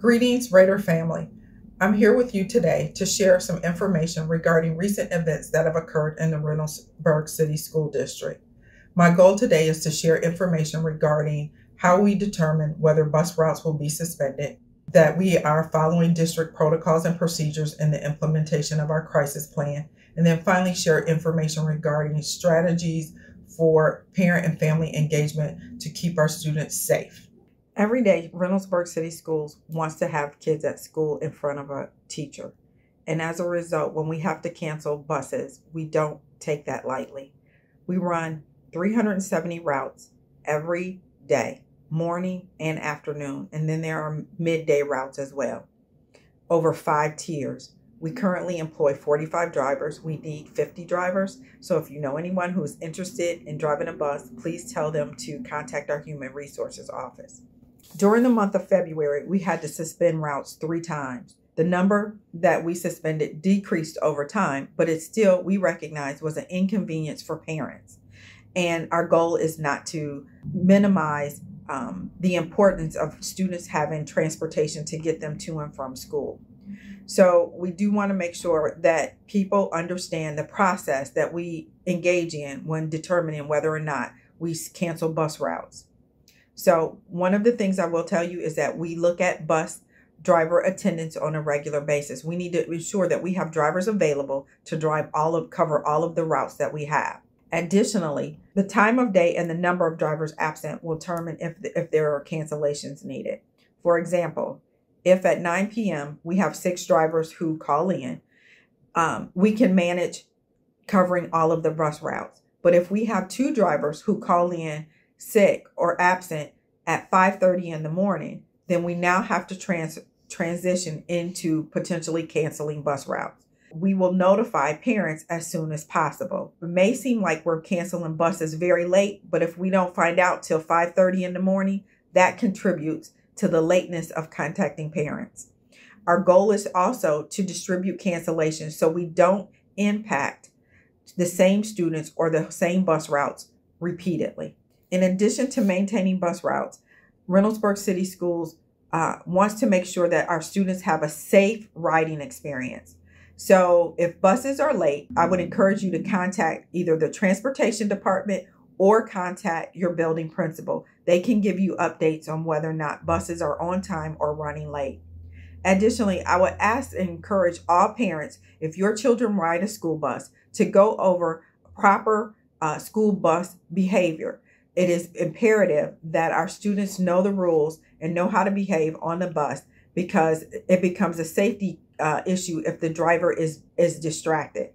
Greetings, Raider family. I'm here with you today to share some information regarding recent events that have occurred in the Reynoldsburg City School District. My goal today is to share information regarding how we determine whether bus routes will be suspended, that we are following district protocols and procedures in the implementation of our crisis plan, and then finally share information regarding strategies for parent and family engagement to keep our students safe. Every day, Reynoldsburg City Schools wants to have kids at school in front of a teacher. And as a result, when we have to cancel buses, we don't take that lightly. We run 370 routes every day, morning and afternoon. And then there are midday routes as well, over 5 tiers. We currently employ 45 drivers. We need 50 drivers. So if you know anyone who's interested in driving a bus, please tell them to contact our Human Resources office. During the month of February, we had to suspend routes 3 times. The number that we suspended decreased over time, but it still, we recognize, was an inconvenience for parents. And our goal is not to minimize the importance of students having transportation to get them to and from school. So we do want to make sure that people understand the process that we engage in when determining whether or not we cancel bus routes. So one of the things I will tell you is that we look at bus driver attendance on a regular basis. We need to ensure that we have drivers available to cover all of the routes that we have. Additionally, the time of day and the number of drivers absent will determine if there are cancellations needed. For example, if at 9 p.m. we have 6 drivers who call in, we can manage covering all of the bus routes. But if we have 2 drivers who call in sick or absent at 5:30 in the morning, then we now have to transition into potentially canceling bus routes. We will notify parents as soon as possible. It may seem like we're canceling buses very late, but if we don't find out till 5:30 in the morning, that contributes to the lateness of contacting parents. Our goal is also to distribute cancellations so we don't impact the same students or the same bus routes repeatedly. In addition to maintaining bus routes, Reynoldsburg City Schools wants to make sure that our students have a safe riding experience. So if buses are late, I would encourage you to contact either the transportation department or contact your building principal. They can give you updates on whether or not buses are on time or running late. Additionally, I would ask and encourage all parents, if your children ride a school bus, to go over proper school bus behavior. It is imperative that our students know the rules and know how to behave on the bus, because it becomes a safety issue if the driver is distracted.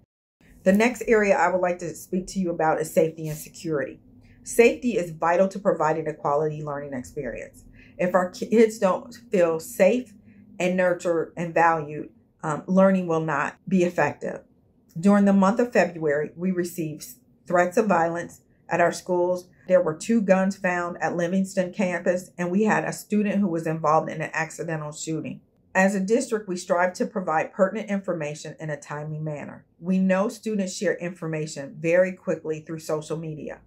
The next area I would like to speak to you about is safety and security. Safety is vital to providing a quality learning experience. If our kids don't feel safe and nurtured and valued, learning will not be effective. During the month of February, we received threats of violence at our schools. There were 2 guns found at Livingston campus, and we had a student who was involved in an accidental shooting. As a district, we strive to provide pertinent information in a timely manner. We know students share information very quickly through social media.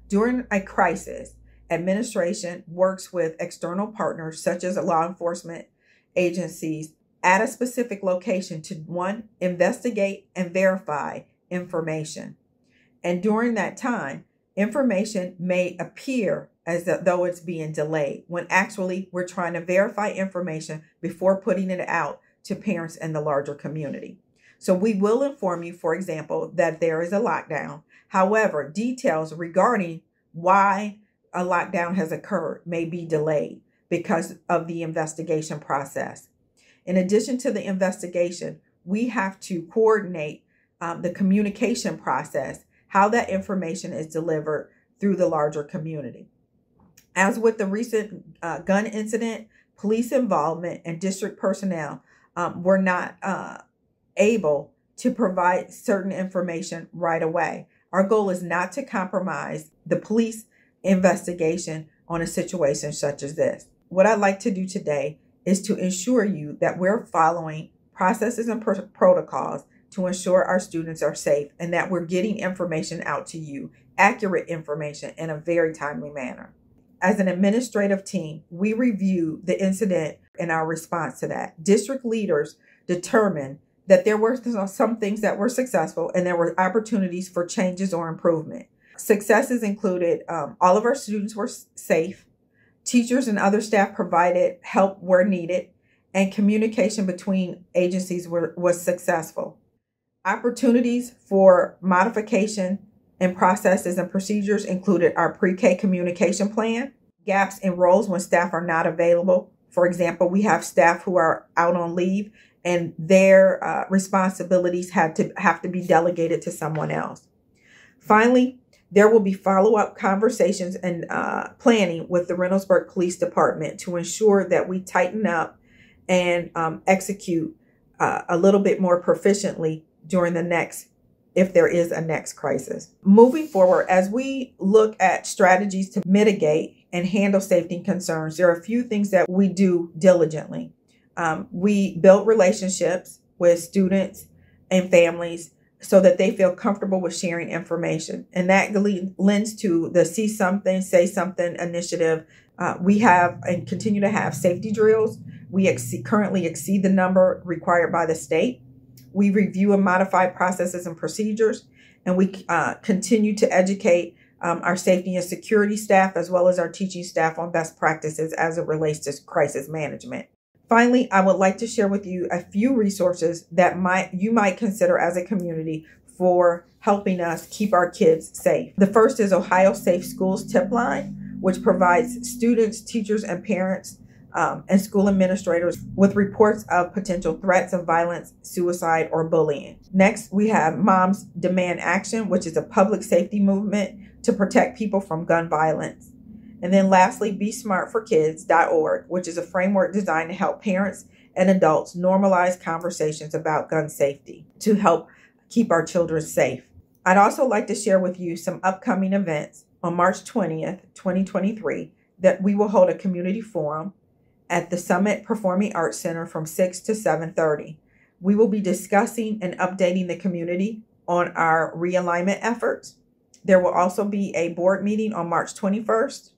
During a crisis, administration works with external partners such as law enforcement agencies at a specific location to, 1, investigate and verify information. And during that time, information may appear as though it's being delayed, when actually we're trying to verify information before putting it out to parents in the larger community. So we will inform you, for example, that there is a lockdown. However, details regarding why a lockdown has occurred may be delayed because of the investigation process. In addition to the investigation, we have to coordinate the communication process, how that information is delivered through the larger community. As with the recent gun incident, police involvement and district personnel were not able to provide certain information right away. Our goal is not to compromise the police investigation on a situation such as this. What I'd like to do today is to ensure you that we're following processes and protocols to ensure our students are safe and that we're getting information out to you, accurate information, in a very timely manner. As an administrative team, we review the incident in our response to that. District leaders determined that there were some things that were successful and there were opportunities for changes or improvement. Successes included all of our students were safe, teachers and other staff provided help where needed, and communication between agencies was successful. Opportunities for modification in processes and procedures included our pre-K communication plan, gaps in roles when staff are not available. For example, we have staff who are out on leave and their responsibilities have to be delegated to someone else. Finally, there will be follow-up conversations and planning with the Reynoldsburg Police Department to ensure that we tighten up and execute a little bit more proficiently during if there is a next crisis. Moving forward, as we look at strategies to mitigate and handle safety concerns, there are a few things that we do diligently. We build relationships with students and families so that they feel comfortable with sharing information. And that lends to the See Something, Say Something initiative. We have and continue to have safety drills. We currently exceed the number required by the state. We review and modify processes and procedures, and we continue to educate our safety and security staff as well as our teaching staff on best practices as it relates to crisis management. Finally, I would like to share with you a few resources that you might consider as a community for helping us keep our kids safe. The first is Ohio Safe Schools Tip Line, which provides students, teachers, and parents and school administrators with reports of potential threats of violence, suicide, or bullying. Next, we have Moms Demand Action, which is a public safety movement to protect people from gun violence. And then lastly, BeSmartForKids.org, which is a framework designed to help parents and adults normalize conversations about gun safety to help keep our children safe. I'd also like to share with you some upcoming events. On March 20th, 2023, that we will hold a community forum at the Summit Performing Arts Center from 6 to 7:30. We will be discussing and updating the community on our realignment efforts. There will also be a board meeting on March 21st.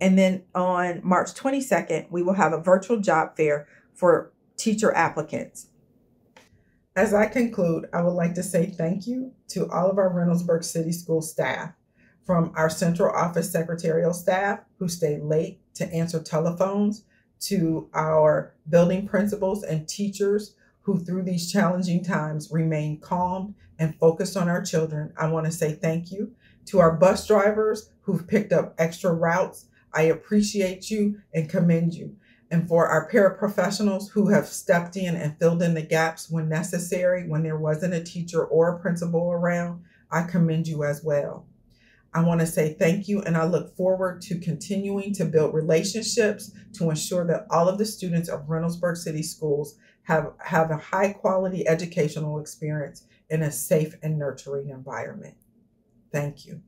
And then on March 22nd, we will have a virtual job fair for teacher applicants. As I conclude, I would like to say thank you to all of our Reynoldsburg City School staff, from our central office secretarial staff who stayed late to answer telephones, to our building principals and teachers who through these challenging times remain calm and focused on our children. I want to say thank you to our bus drivers who've picked up extra routes. I appreciate you and commend you. And for our paraprofessionals who have stepped in and filled in the gaps when necessary, when there wasn't a teacher or a principal around, I commend you as well. I want to say thank you, and I look forward to continuing to build relationships to ensure that all of the students of Reynoldsburg City Schools have a high quality educational experience in a safe and nurturing environment. Thank you.